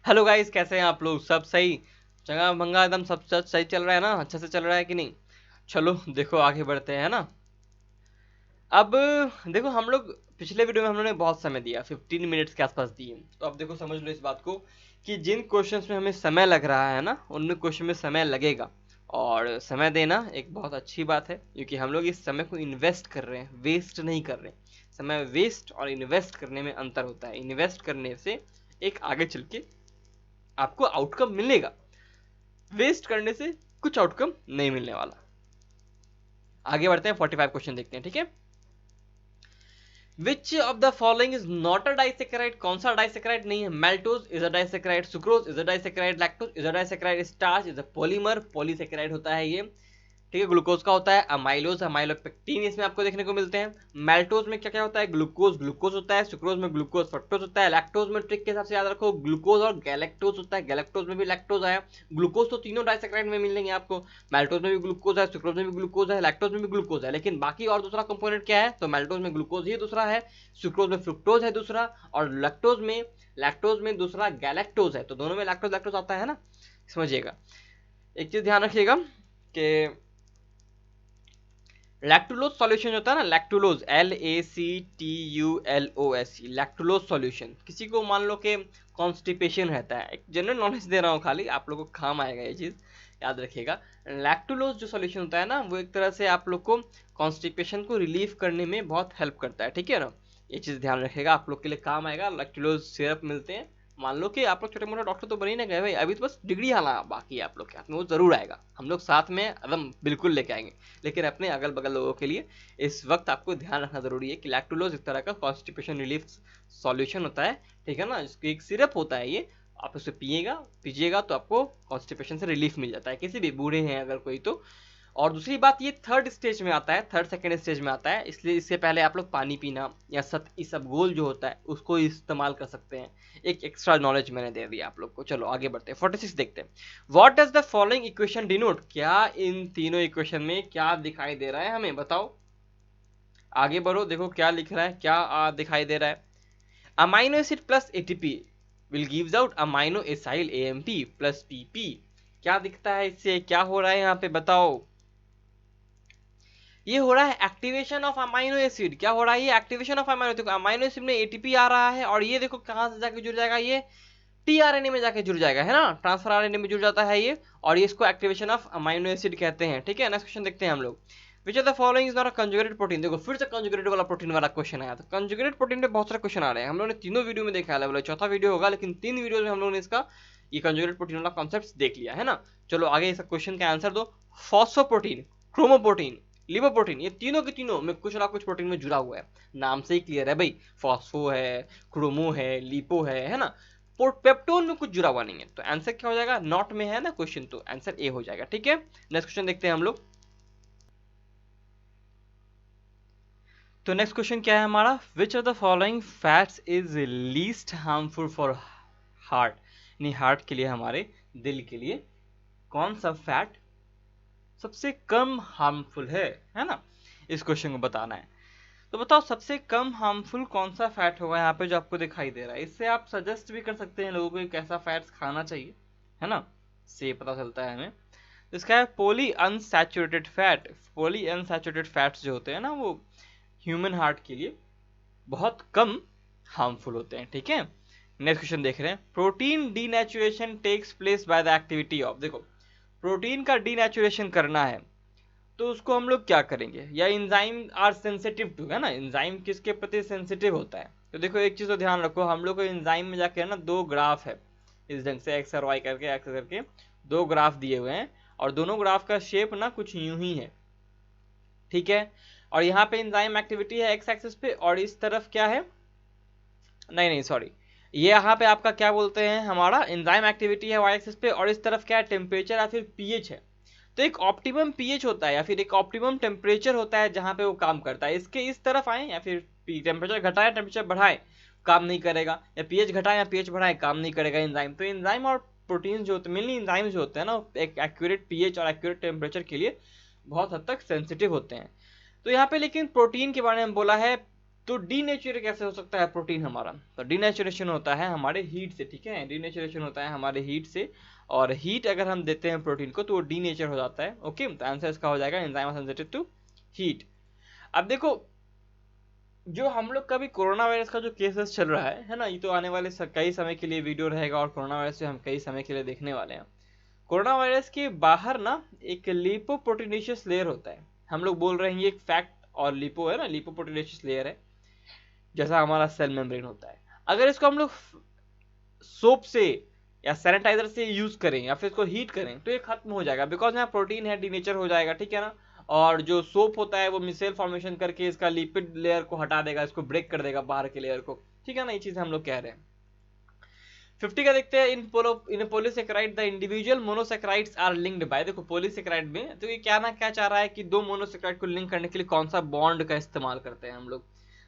Hello guys, कैसे हैं आप लोग? सब सही? चंगा भंगा एकदम सब सही चल रहा है ना? अच्छे से चल रहा है कि नहीं? चलो देखो आगे बढ़ते हैं, है ना? अब देखो, हम लोग पिछले वीडियो में हम लोगों ने बहुत समय दिया, 15 मिनट्स के आसपास दिए। तो अब देखो, समझ लो इस बात को कि जिन क्वेश्चंस में हमें समय लग रहा है ना, उनमें क्वेश्चन में समय लगेगा। और समय देना एक बहुत अच्छी बात है, क्योंकि हम लोग इस समय को इन्वेस्ट कर रहे हैं, वेस्ट नहीं कर रहे। समय वेस्ट और इन्वेस्ट करने में अंतर होता है। इन्वेस्ट करने से एक आगे चल के आपको आउटकम मिलेगा, वेस्ट करने से कुछ आउटकम नहीं मिलने वाला। आगे बढ़ते हैं, 45 क्वेश्चन देखते हैं, ठीक है? Which of the following is not a disaccharide? कौन सा डाइसेकेराइड नहीं है? Maltose is a disaccharide, sucrose is a disaccharide, lactose is a disaccharide, starch is a polymer, polysaccharide होता है ये, ठीक है? ग्लूकोज का होता है अमाइलोज, अमाइलोपेक्टिन इसमें आपको देखने को मिलते हैं। मैल्टोज में क्या क्या होता है? ग्लूकोज, ग्लूकोज होता है। सुक्रोज में ग्लूकोज, फ्रक्टोज होता है। लैक्टोज में ट्रिक के हिसाब से याद रखो, ग्लूकोज और गैलेक्टोज होता है। गैलेक्टोज में भी लैक्टोज आया। ग्लूकोज तो तीनों डाइसेक्राइड में मिलेंगे आपको। मैल्टोज में भी ग्लूकोज है, सुक्रोज में भी ग्लूकोज है, लैक्टोज में भी ग्लूकोज है। लेकिन बाकी और दूसरा कंपोनेंट क्या है? तो मैल्टोज में ग्लूकोज ही दूसरा है, सुक्रोज में फ्रुक्टोज है दूसरा, और लैक्टोज में दूसरा गैलेक्टोज है। तो दोनों में लैक्टोज लैक्टोज आता है ना, समझिएगा। एक चीज ध्यान रखिएगा कि लैक्टुलोज सॉल्यूशन होता है ना, लैक्टुलोज, LACTULOS, लैक्टुलोज सॉल्यूशन। किसी को मान लो कि कॉन्स्टिपेशन रहता है, एक जनरल नॉलेज दे रहा हूँ खाली, आप लोगों को काम आएगा ये चीज़, याद रखिएगा। लैक्टुलोज जो सॉल्यूशन होता है ना, वो एक तरह से आप लोग को कॉन्स्टिपेशन को रिलीव करने में बहुत हेल्प करता है, ठीक है ना? ये चीज़ ध्यान रखिएगा, आप लोग के लिए काम आएगा। लैक्टुलोज सिरप मिलते हैं। मान लो कि आप लोग छोटे मोटे डॉक्टर तो बन ही ना गए भाई, अभी तो बस डिग्री आना बाकी है आप लोग के हाथ में, वो जरूर आएगा। हम लोग साथ में एकदम बिल्कुल लेके आएंगे। लेकिन अपने अगल बगल लोगों के लिए इस वक्त आपको ध्यान रखना जरूरी है कि लैक्टुलोज एक तरह का कॉन्स्टिपेशन रिलीफ सॉल्यूशन होता है, ठीक है ना? इसकी एक सिरप होता है ये, आप उसे पीजिएगा तो आपको कॉन्स्टिपेशन से रिलीफ मिल जाता है, किसी भी बूढ़े हैं अगर कोई तो। और दूसरी बात, ये थर्ड स्टेज में आता है, थर्ड सेकेंड स्टेज में आता है, इसलिए इससे पहले आप लोग पानी पीना या इसबगोल जो होता है उसको इस्तेमाल कर सकते हैं। एक एक्स्ट्रा नॉलेज मैंने दे दिया आप लोग को। चलो आगे बढ़ते हैं, 46 देखते हैं। What does the following equation denote? क्या इन तीनों इक्वेशन में क्या दिखाई दे रहा है हमें, बताओ। आगे बढ़ो, देखो क्या लिख रहा है, क्या दिखाई दे रहा है। Amino acid plus ATP will gives out amino acyl AMP plus PP. क्या दिखता है इससे, क्या हो रहा है यहाँ पे, बताओ। ये हो रहा है एक्टिवेशन ऑफ अमाइनो एसिड। क्या हो रहा है? ये activation of amino acid. Amino acid में एटीपी आ रहा है, और ये देखो कहां से जाके जुड़ जाएगा, ये टीआरएनए में जाके जुड़ जाएगा, है ना? ट्रांसफर आरएनए में जुड़ जाता है ये, और ये इसको एक्टिवेशन ऑफ अमाइनो एसिड कहते हैं, ठीक है? नेक्स्ट क्वेश्चन देखते हैं हम लोग। विच of the following is not a conjugated protein? देखो फिर से कंजुगेटेड वाला प्रोटीन वाला क्वेश्चन आया। तो कंजुगेटेड प्रोटीन पे बहुत सारे क्वेश्चन आ रहे हैं, हम लोगों ने तीनों वीडियो में देखा है, चौथा वीडियो होगा, लेकिन 3 वीडियो में हम लोगों ने इसका ये कंजुगेटेड प्रोटीन वाला कॉन्सेप्ट देख लिया है ना। चलो आगे इस क्वेश्चन का आंसर दो। फॉस्फोप्रोटीन, क्रोमोप्रोटीन, लिपोप्रोटीन, ये तीनों के तीनों में कुछ ना कुछ प्रोटीन में जुड़ा हुआ है। नाम से ही क्लियर है भाई, फॉस्फो है, क्रोमो है, लिपो है ना? पेप्टोन में कुछ जुड़ा हुआ नहीं है। तो आंसर क्या हो जाएगा? नॉट में है ना क्वेश्चन, तो आंसर ए हो जाएगा, ठीक है? नेक्स्ट क्वेश्चन देखते हैं हम लोग। तो नेक्स्ट क्वेश्चन क्या है हमारा? विच of the following fats is least harmful for heart? यानी हार्ट के लिए, हमारे दिल के लिए कौन सा फैट सबसे कम हार्मफुल है ना? इस क्वेश्चन को बताना है। तो बताओ सबसे कम हार्मफुल कौन सा फैट होगा यहाँ पे जो आपको दिखाई दे रहा है। इससे आप सजेस्ट भी कर सकते हैं लोगों को कैसा फैट्स खाना चाहिए, है ना? से पता चलता है हमें। इसका है poly unsaturated fat. Poly unsaturated fats जो होते हैं ना, वो ह्यूमन हार्ट के लिए बहुत कम हार्मफुल होते हैं, ठीक है? नेक्स्ट क्वेश्चन देख रहे हैं। Protein denaturation takes place by the activity of. देखो प्रोटीन का डीनेचुरेशन करना है तो उसको हम लोग क्या करेंगे? या इंजाइम आर सेंसिटिव टू, है ना? इंजाइम किसके प्रति सेंसिटिव होता है? तो देखो एक चीज तो ध्यान रखो, हम लोग को इंजाइम में जाके ना दो ग्राफ है इस ढंग से, एक्स और वाई करके, एक्स करके दो ग्राफ दिए हुए हैं, और दोनों ग्राफ का शेप ना कुछ यूं ही है, ठीक है? और यहाँ पे इंजाइम एक्टिविटी है एक्स एक्सिस पे, और इस तरफ क्या है? नहीं नहीं सॉरी, ये यहाँ पे आपका क्या बोलते हैं, हमारा एंजाइम एक्टिविटी है वाई एक्सिस पे, और इस तरफ क्या है? टेम्परेचर या फिर पीएच है। तो एक ऑप्टिमम पीएच होता है या फिर एक ऑप्टिमम टेम्परेचर होता है जहां पे वो काम करता है। इसके इस तरफ आए या फिर टेम्परेचर घटाए टेम्परेचर बढ़ाए, काम नहीं करेगा, या पीएच घटाए या पीएच बढ़ाए, काम नहीं करेगा एंजाइम। तो एंजाइम और प्रोटीन जो होते हैं, मेनली एंजाइम जो होते हैं ना, एक एक्यूरेट पीएच और एक्यूरेट टेम्परेचर के लिए बहुत हद तक सेंसिटिव होते हैं। तो यहाँ पे लेकिन प्रोटीन के बारे में बोला है तो डीनेचर कैसे हो सकता है प्रोटीन हमारा? तो डीनेचुरेशन होता है हमारे हीट से, ठीक है, डीनेचुरेशन होता है हमारे हीट से, और हीट अगर हम देते हैं प्रोटीन को तो वो डीनेचर हो जाता है। ओके, तो आंसर इसका हो जाएगा एंजाइम सेंसिटिव टू हीट। अब देखो, जो हम लोग का भी कोरोना वायरस का जो केसेस चल रहा है ना, ये तो आने वाले कई समय के लिए वीडियो रहेगा, और कोरोना वायरस से हम कई समय के लिए देखने वाले हैं। कोरोना वायरस के बाहर ना एक लिपोप्रोटीनेशियस लेयर होता है, हम लोग बोल रहे हैं ये एक फैक्ट, और लिपो है ना, लिपोप्रोटीनेशियस लेयर है, जैसा हमारा सेल मेम्ब्रेन होता है। अगर इसको हम लोग सोप से या सैनिटाइजर से यूज करें या फिर इसको हीट करें तो ये खत्म हो जाएगा, बिकॉज यहाँ प्रोटीन है, डीनेचर हो जाएगा, ठीक है ना। और जो सोप होता है वो मिसेल फॉर्मेशन करके इसका लिपिड लेयर को हटा देगा, इसको ब्रेक कर देगा बाहर के लेयर को, ठीक है ना, ये चीज हम लोग कह रहे हैं। 50 का देखते हैं, in polysaccharide the individual monosaccharides are linked by. देखो पोलीसेकेराइड में तो ये क्या ना क्या चाह रहा है कि दो मोनोसेकेराइड को लिंक करने के लिए कौन सा बॉन्ड का इस्तेमाल करते हैं हम लोग।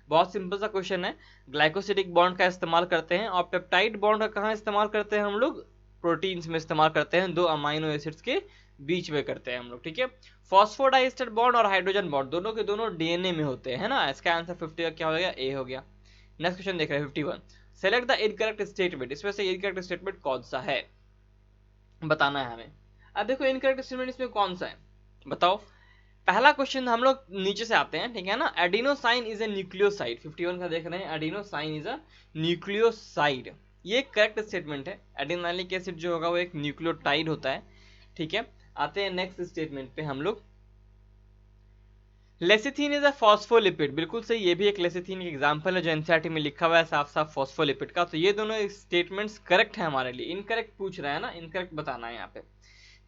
बहुत सिंपल सा क्वेश्चन है, ग्लाइकोसिडिक बॉन्ड का इस्तेमाल करते हैं, और पेप्टाइड बॉन्ड का कहाँ इस्तेमाल करते हैं हम लोग? प्रोटीन्स में इस्तेमाल करते हैं, दो अमाइनो एसिड्स के बीच में करते हैं हम लोग, ठीक है। फॉस्फोडाइस्टर बॉन्ड और हाइड्रोजन बॉन्ड दोनों के दोनों डीएनए में होते हैं ना। इसका आंसर 50 का क्या हो गया? ए हो गया। नेक्स्ट क्वेश्चन देख रहे हैं 51, सेलेक्ट द इनकरेक्ट स्टेटमेंट। इसमें से इनकरेक्ट स्टेटमेंट कौन सा है बताना है हमें। अब देखो इनकरेक्ट स्टेटमेंट इसमें कौन सा है बताओ। पहला क्वेश्चन हम लोग नीचे से आते हैं, ठीक है ना। एडिनोसाइन इज ए न्यूक्लियोसाइड, 51 का देख रहे हैं, एडिनोसाइन इज अ न्यूक्लियोसाइड, ये करेक्ट स्टेटमेंट है। एडिनाइलिक एसिड जो होगा वो एक न्यूक्लियोटाइड होता है, ठीक है। आते हैं नेक्स्ट स्टेटमेंट पे हम लोग, लेसिथिन इज अ फॉस्फोलिपिड, बिल्कुल सही, ये भी एक लेसिथिन की एग्जांपल है जो एनसीईआरटी में लिखा हुआ है साफ साफ फॉस्फोलिपिड का। तो ये दोनों स्टेटमेंट्स करेक्ट है हमारे लिए। इनकरेक्ट पूछ रहा है ना, इनकरेक्ट बताना है यहाँ पे।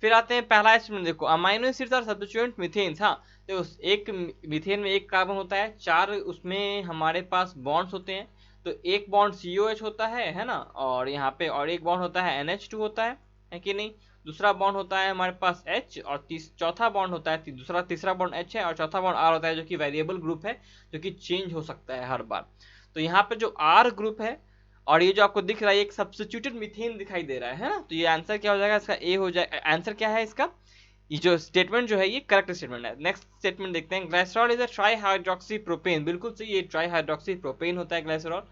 फिर आते हैं पहला स्टेटमेंट, देखो अमाइनो एसिड्स आर सब्स्टिट्यूएंट मीथेन्स। हाँ, तो एक मीथेन में एक कार्बन होता है, चार उसमें हमारे पास बॉन्ड्स होते हैं, तो एक बॉन्ड COH होता है ना, और यहाँ पे और एक बॉन्ड होता है NH2 होता है कि नहीं। दूसरा बॉन्ड होता है हमारे पास H, और चौथा बॉन्ड होता है तीसरा बॉन्ड H है, और चौथा बॉन्ड R होता है, जो कि वेरिएबल ग्रुप है, जो कि चेंज हो सकता है हर बार। तो यहाँ पे जो R ग्रुप है, और ये जो आपको दिख रहा है एक सब्स्टिट्यूटेड मीथेन दिखाई दे रहा है ना, तो ये आंसर क्या हो जाएगा इसका? ए हो जाएगा। आंसर क्या है इसका? ये जो स्टेटमेंट जो है ये करेक्ट स्टेटमेंट है। नेक्स्ट स्टेटमेंट देखते हैं, ग्लाइसरॉल इज अ ट्राईहाइड्रोक्सी प्रोपेन, बिल्कुल सही, ये ट्राईहाइड्रोक्सी प्रोपेन होता है ग्लाइसरॉल।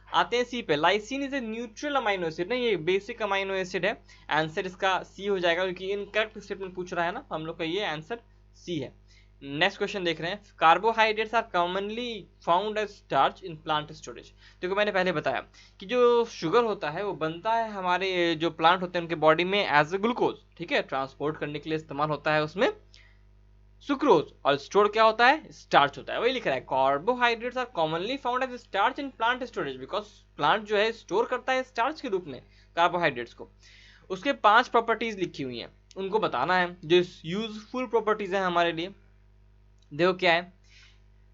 आते हैं सी पे, lysine is a neutral amino acid, नहीं ये बेसिक अमाइनो एसिड है, आंसर इसका सी हो जाएगा, क्योंकि इनकरेक्ट स्टेटमेंट पूछ रहा है ना, हम लोग का ये आंसर सी है। नेक्स्ट क्वेश्चन देख रहे हैं, carbohydrates are commonly found as starch in plant storage. देखो मैंने पहले बताया कि जो शुगर होता है वो बनता है हमारे जो प्लांट होते हैं उनके बॉडी में एज ए ग्लूकोज, ठीक है, ट्रांसपोर्ट करने के लिए इस्तेमाल होता है उसमें सुक्रोज, और स्टोर क्या होता है? स्टार्च होता है। वही लिख रहा है, carbohydrates are commonly found as starch in plant storage, because plant जो है स्टोर करता है स्टार्च के रूप में कार्बोहाइड्रेट्स को। उसके 5 प्रॉपर्टीज लिखी हुई हैं, उनको बताना है, जो यूजफुल प्रॉपर्टीज है हमारे लिए। देखो क्या है,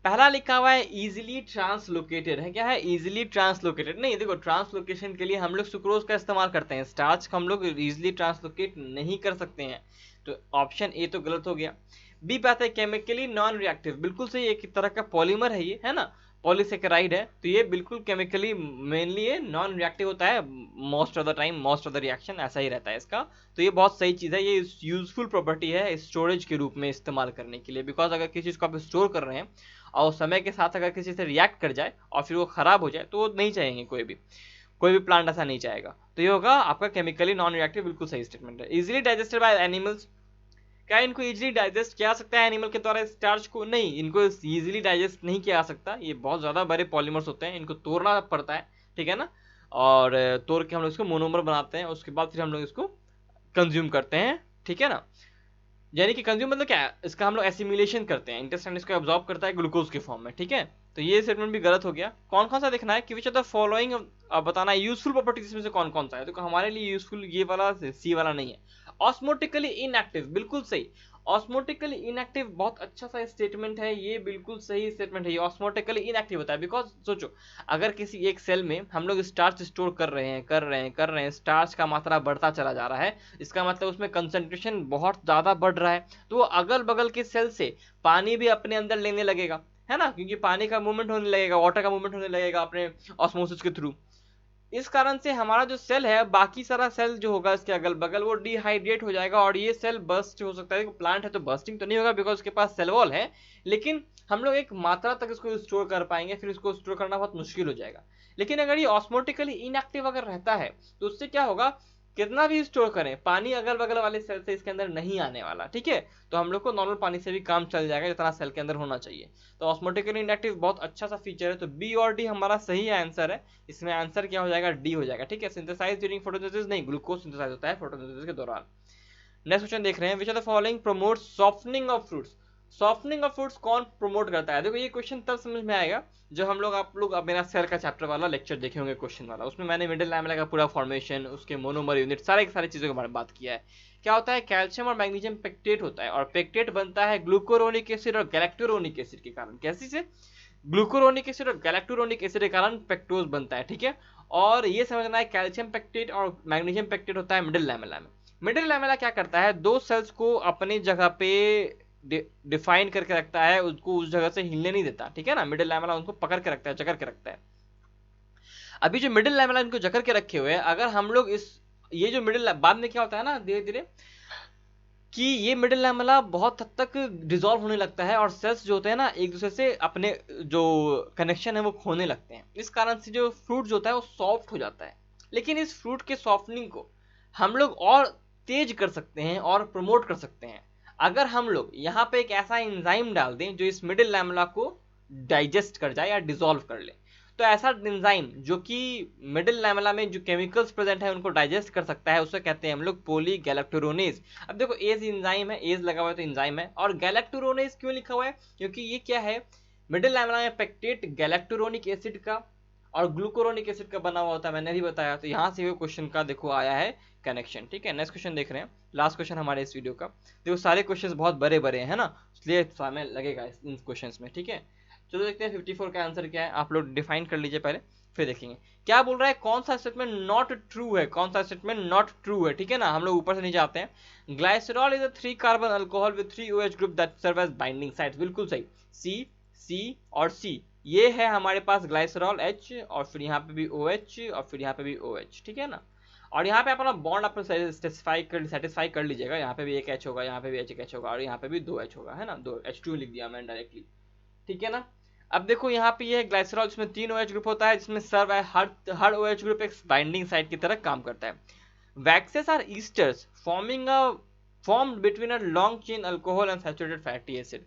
पहला लिखा हुआ है इजीली ट्रांसलोकेटेड है। क्या है? Easily translocated. नहीं, देखो ट्रांसलोकेशन के लिए हम लोग सुक्रोज का इस्तेमाल करते हैं, स्टार्च को हम लोग इजीली ट्रांसलोकेट नहीं कर सकते हैं, तो ऑप्शन ए तो गलत हो गया। बी पे आता है केमिकली नॉन रिएक्टिव, बिल्कुल सही, एक तरह का पॉलीमर है ये, है ना, पॉलीसेकेराइड है, तो ये बिल्कुल केमिकली मेनली ये नॉन रिएक्टिव होता है, most of the time, most of the reaction ऐसा ही रहता है इसका। तो ये बहुत सही चीज़ है, ये यूजफुल प्रॉपर्टी है स्टोरेज के रूप में इस्तेमाल करने के लिए, बिकॉज अगर किसी चीज़ को आप स्टोर कर रहे हैं और समय के साथ अगर किसी से रिएक्ट कर जाए और फिर वो खराब हो जाए तो वो नहीं चाहेंगे, कोई भी प्लांट ऐसा नहीं चाहेगा। तो ये होगा आपका केमिकली नॉन रिएक्टिव, बिल्कुल सही स्टेटमेंट है। इजीली डाइजेस्टेड बाय एनिमल्स, क्या इनको इजीली डाइजेस्ट किया सकता है एनिमल के द्वारा स्टार्च को? नहीं, इनको इजीली डाइजेस्ट नहीं किया जा सकता, ये बहुत ज़्यादा बड़े पॉलीमर्स होते हैं, इनको तोड़ना पड़ता है, ठीक है ना, और तोड़ के हम लोग इसको मोनोमर बनाते हैं, उसके बाद फिर हम लोग इसको कंज्यूम करते हैं, ठीक है ना। यानी कि कंज्यूम मतलब क्या है, इसका हम लोग एसिमिलेशन करते हैं, इंटेस्टाइन इसको एब्जॉर्ब करता है ग्लूकोज के फॉर्म में, ठीक है। तो ये स्टेटमेंट भी गलत हो गया। कौन कौन सा देखना है कि विच ऑफ द फॉलोइंग बताना है यूजफुल प्रॉपर्टीज में से कौन कौन सा है। तो हमारे लिए यूजफुल ये वाला सी वाला नहीं है। ऑस्मोटिकली इनएक्टिव, बिल्कुल सही, ऑस्मोटिकली इनएक्टिव बहुत अच्छा सा स्टेटमेंट है, ये बिल्कुल सही स्टेटमेंट है। ये ऑस्मोटिकली इनएक्टिव होता है बिकॉज सोचो, अगर किसी एक सेल में हम लोग स्टार्च स्टोर कर रहे हैं, स्टार्च का मात्रा बढ़ता चला जा रहा है, इसका मतलब उसमें कंसंट्रेशन बहुत ज़्यादा बढ़ रहा है, तो अगल बगल के सेल से पानी भी अपने अंदर लेने लगेगा, है ना, क्योंकि पानी का मूवमेंट होने लगेगा, वाटर का मूवमेंट होने लगेगा अपने ऑस्मोसिस के थ्रू। इस कारण से हमारा जो सेल है, बाकी सारा सेल जो होगा इसके अगल बगल, वो डिहाइड्रेट हो जाएगा और ये सेल बर्स्ट हो सकता है। प्लांट है तो बर्स्टिंग तो नहीं होगा बिकॉज उसके पास सेल वॉल है, लेकिन हम लोग एक मात्रा तक इसको स्टोर कर पाएंगे, फिर इसको स्टोर करना बहुत मुश्किल हो जाएगा। लेकिन अगर ये ऑस्मोटिकली इनएक्टिव अगर रहता है तो उससे क्या होगा, कितना भी स्टोर करें पानी अगल बगल वाले सेल से इसके अंदर नहीं आने वाला, ठीक है। तो हम लोग को नॉर्मल पानी से भी काम चल जाएगा जितना सेल के अंदर होना चाहिए। तो ऑस्मोटिकली इनएक्टिव बहुत अच्छा सा फीचर है। तो बी और डी हमारा सही आंसर है। इसमें आंसर क्या हो जाएगा, डी हो जाएगा, ठीक है। सिंथेसाइज ड्यूरिंग फोटोसिंथेसिस नहीं, ग्लूकोज सिंथेसाइज होता है फोटोसिंथेसिस के दौरान। नेक्स्ट क्वेश्चन देख रहे हैं, which are the following promote softening of fruits. Softening of fruits कौन प्रमोट करता है? देखो ये क्वेश्चन तब समझ में आएगा जब हम लोग आप लोग अब मेरा सेल का चैप्टर वाला लेक्चर देखे होंगे क्वेश्चन वाला। उसमें मैंने मिडिल लैमेला का पूरा फॉर्मेशन, उसके मोनोमर यूनिट, सारी चीजों के बारे में बात किया है। क्या होता है, कैल्शियम और मैग्नीशियम पेक्टेट होता है, और पेक्टेट बनता है ग्लूकोरोनिक एसिड और गैलेक्टोरोनिक एसिड के कारण। कैसे से? ग्लूकोरोनिक एसिड और गैलेक्टोरोनिक एसिड के कारण पेक्टोज बनता है, ठीक है। और ये समझना है कैल्शियम पेक्टेट और मैग्नीशियम पेक्टेट होता है मिडिल लैमेला में। मिडिल लैमेला क्या करता है, दो सेल्स को अपनी जगह पे डिफाइन करके रखता है, उसको उस जगह से हिलने नहीं देता, ठीक है ना। मिडिल लैमेला उनको पकड़ के रखता है, जकड़ के रखता है। अभी जो मिडिल लैमेला इनको जकड़ के रखे हुए हैं, अगर हम लोग इस ये जो मिडिल बाद में क्या होता है ना धीरे धीरे कि ये मिडिल लैमेला बहुत हद तक डिसॉल्व होने लगता है और सेल्स जो होते हैं ना एक दूसरे से अपने जो कनेक्शन है वो खोने लगते हैं। इस कारण से जो फ्रूट जो होता है वो सॉफ्ट हो जाता है। लेकिन इस फ्रूट के सॉफ्टनिंग को हम लोग और तेज कर सकते हैं और प्रमोट कर सकते हैं अगर हम लोग यहाँ पे एक ऐसा एंजाइम डाल दें जो इस मिडिल लैमेला को डाइजेस्ट कर जाए या डिसॉल्व कर ले। तो ऐसा एंजाइम जो कि मिडिल लैमेला में जो केमिकल्स प्रेजेंट है उनको डाइजेस्ट कर सकता है, उसे कहते हैं हम लोग पॉलीगैलेक्टोरोनेज। अब देखो एज एंजाइम है, एज लगा हुआ है तो एंजाइम है। और गैलेक्टोरोनेज क्यों लिखा हुआ है, क्योंकि ये क्या है, मिडिल लैमेला में पेक्टेट गैलेक्टोरोनिक एसिड का और ग्लूकोरोनिक एसिड का बना हुआ होता है, मैंने भी बताया। तो यहाँ से वो क्वेश्चन का देखो आया है कनेक्शन, ठीक है। नेक्स्ट क्वेश्चन देख रहे हैं, लास्ट क्वेश्चन हमारे इस वीडियो का। देखो सारे क्वेश्चंस बहुत बड़े बड़े हैं ना, इसलिए समय लगेगा इन क्वेश्चंस में, ठीक है। चलो देखते हैं 54 का आंसर क्या है, आप लोग डिफाइन कर लीजिए पहले, फिर देखेंगे क्या बोल रहा है। कौन सा स्टेटमेंट नॉट ट्रू है, कौन सा स्टेटमेंट नॉट ट्रू है, ठीक है ना। हम लोग ऊपर से नीचे आते हैं। Glycerol is a 3 carbon alcohol with 3 OH group that serve as binding sites. बिल्कुल सही, सी सी और सी, ये है हमारे पास ग्लाइसरॉल H, और फिर यहाँ पे भी OH, और फिर यहाँ पे भी OH, ठीक है ना। और यहाँ पे अपना बॉन्ड आप सेटिस्फाई कर लीजिएगा। यहाँ पे भी एक H होगा, यहाँ पे भी एक H होगा, और यहाँ पे भी 2 H होगा, है ना। 2 H2 लिख दिया मैंने डायरेक्टली, ठीक है ना। अब देखो यहाँ पे ये ग्लाइसरॉल, इसमें 3 OH ग्रुप होता है, जिसमें सर्व है हर OH ग्रुप एक बाइंडिंग साइट की तरह काम करता है। Waxes are esters formed between a long chain alcohol and saturated fatty acid.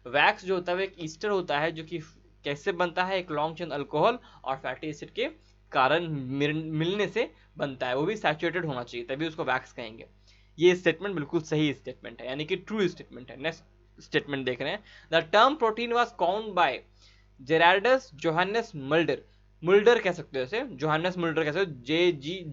Wax जो होता है वो एक ईस्टर होता है जो कि कैसे बनता है, एक लॉन्ग चेन अल्कोहल और फैटी एसिड के कारण मिलने से बनता है, वो भी सैचुरेटेड होना चाहिए, तभी उसको वैक्स कहेंगे। ये स्टेटमेंट बिल्कुल सही स्टेटमेंट है, यानी कि ट्रू स्टेटमेंट है। नेक्स्ट स्टेटमेंट देख रहे हैं, the term protein was coined by Gerardus Johannes Mulder. Mulder कह सकते हो इसे, जोहानस मुल्डर कह सकते हो,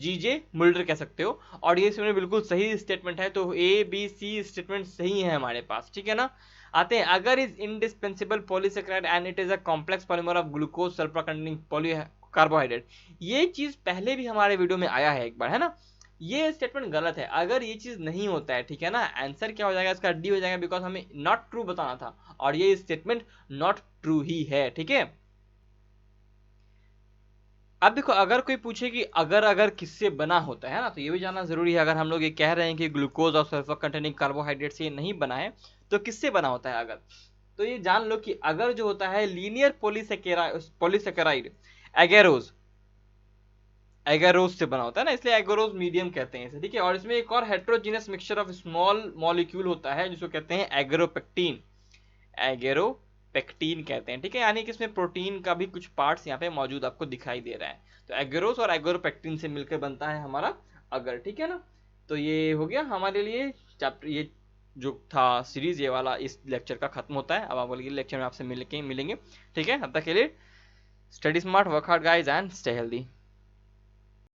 जे मुल्डर कह सकते हो। और ये इसमें बिल्कुल सही स्टेटमेंट है। तो ए बी सी स्टेटमेंट सही है हमारे पास, ठीक है ना। आते हैं, अगर is indispensable polysaccharide and it is a complex polymer of glucose sulphur containing poly carbohydrate. ये चीज पहले भी हमारे वीडियो में आया है एक बार, है ना। ये स्टेटमेंट गलत है, अगर ये चीज नहीं होता है, ठीक है ना। आंसर क्या हो जाएगा इसका, डी हो जाएगा, बिकॉज हमें नॉट ट्रू बताना था और ये स्टेटमेंट नॉट ट्रू ही है, ठीक है। अब देखो अगर कोई पूछे कि अगर अगर किससे बना होता है ना, तो ये भी जानना जरूरी है। अगर हम लोग ये कह रहे हैं कि ग्लूकोज और सल्फर कंटेनिंग कार्बोहाइड्रेट से ये नहीं बना है, तो किससे बना होता है अगर, तो ये जान लो कि अगर जो होता है लीनियर पॉलीसेकेराइड एगेरोज, एगेरोज से बना होता है ना, इसलिए एगेरोज मीडियम कहते हैं इसे, ठीक है। और इसमें एक और heterogeneous mixture of small molecule होता है जिसको कहते हैं एगेरोपेक्टिन, एगेरोपेक्टिन कहते हैं, ठीक है। यानी कि इसमें प्रोटीन का भी कुछ पार्ट्स यहाँ पे मौजूद आपको दिखाई दे रहा है। तो एगेरोस और एगेरोपेक्टिन से मिलकर बनता है हमारा अगर, ठीक है ना। तो ये हो गया हमारे लिए चैप्टर, ये जो था सीरीज ये वाला इस लेक्चर का खत्म होता है। अब आप अगले लेक्चर में आपसे मिलेंगे, ठीक है। तब तक के लिए study smart, work hard guys and stay healthy.